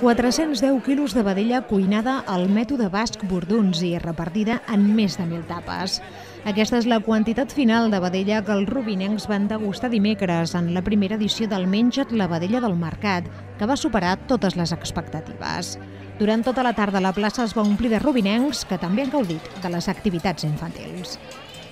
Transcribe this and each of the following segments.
410 quilos de vedella cuinada al mètode basc Borduns i repartida en més de 1.000 tapes. Aquesta és la quantitat final de vedella que els rubinencs van degustar dimecres en la primera edició del Menja't la vedella del mercat, que va superar totes les expectatives. Durant tota la tarda la plaça es va omplir de rubinencs que també han gaudit de les activitats infantils.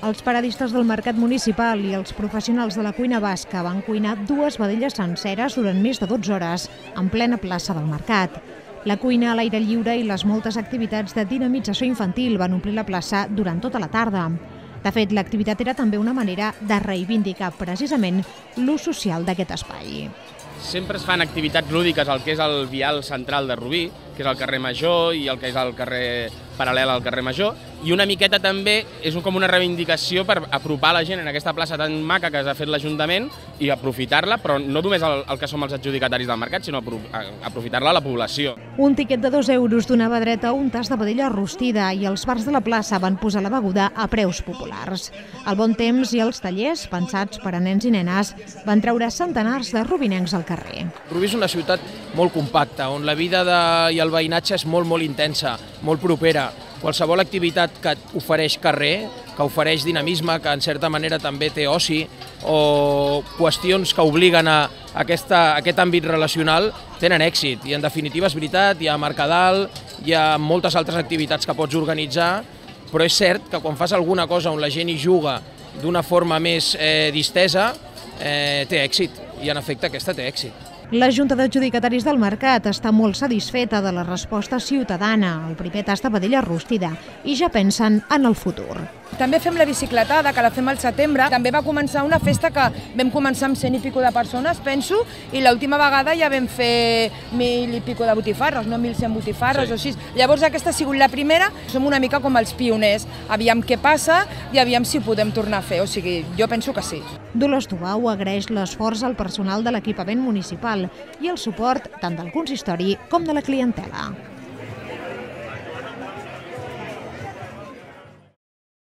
Els paradistes del mercat municipal i els professionals de la cuina basca van cuinar 2 vedelles senceres durant més de 12 hores en plena plaça del mercat. La cuina a l'aire lliure i les moltes activitats de dinamització infantil van omplir la plaça durant tota la tarda. De fet, l'activitat era també una manera de reivindicar precisament l'ús social d'aquest espai. Sempre es fan activitats lúdiques al que és el vial central de Rubí, que és el carrer Major i el que és el carrer paral·lel al carrer Major, i una miqueta també és com una reivindicació per apropar la gent en aquesta plaça tan maca que ha fet l'Ajuntament i aprofitar-la, però no només el que som els adjudicataris del mercat, sinó aprofitar-la a la població. Un tiquet de 2 euros donava dret a un tas de vedella rostida i els bars de la plaça van posar la beguda a preus populars. El bon temps i els tallers, pensats per a nens i nenes, van treure centenars de rubinencs al carrer. Rubí és una ciutat molt compacta, on la vida i el veïnatge és molt intensa, molt propera. Qualsevol activitat que ofereix carrer, que ofereix dinamisme, que en certa manera també té oci, o qüestions que obliguen a aquest àmbit relacional, tenen èxit. I en definitiva és veritat, hi ha Mercadal, hi ha moltes altres activitats que pots organitzar, però és cert que quan fas alguna cosa on la gent hi juga d'una forma més distesa, té èxit, i en efecte aquesta té èxit. La Junta d'Adjudicataris del Mercat està molt satisfeta de la resposta ciutadana al primer tas de vedella rostida i ja pensen en el futur. També fem la bicicletada, que la fem al setembre. També va començar una festa que vam començar amb 100 i pico de persones, penso, i l'última vegada ja vam fer 1.000 i pico de botifarres, no 1.100 botifarres o així. Llavors aquesta ha sigut la primera, som una mica com els pioners. Aviam què passa i aviam si ho podem tornar a fer, o sigui, jo penso que sí. Dolors Tubau agraeix l'esforç al personal de l'equipament municipal i el suport tant del consistori com de la clientela.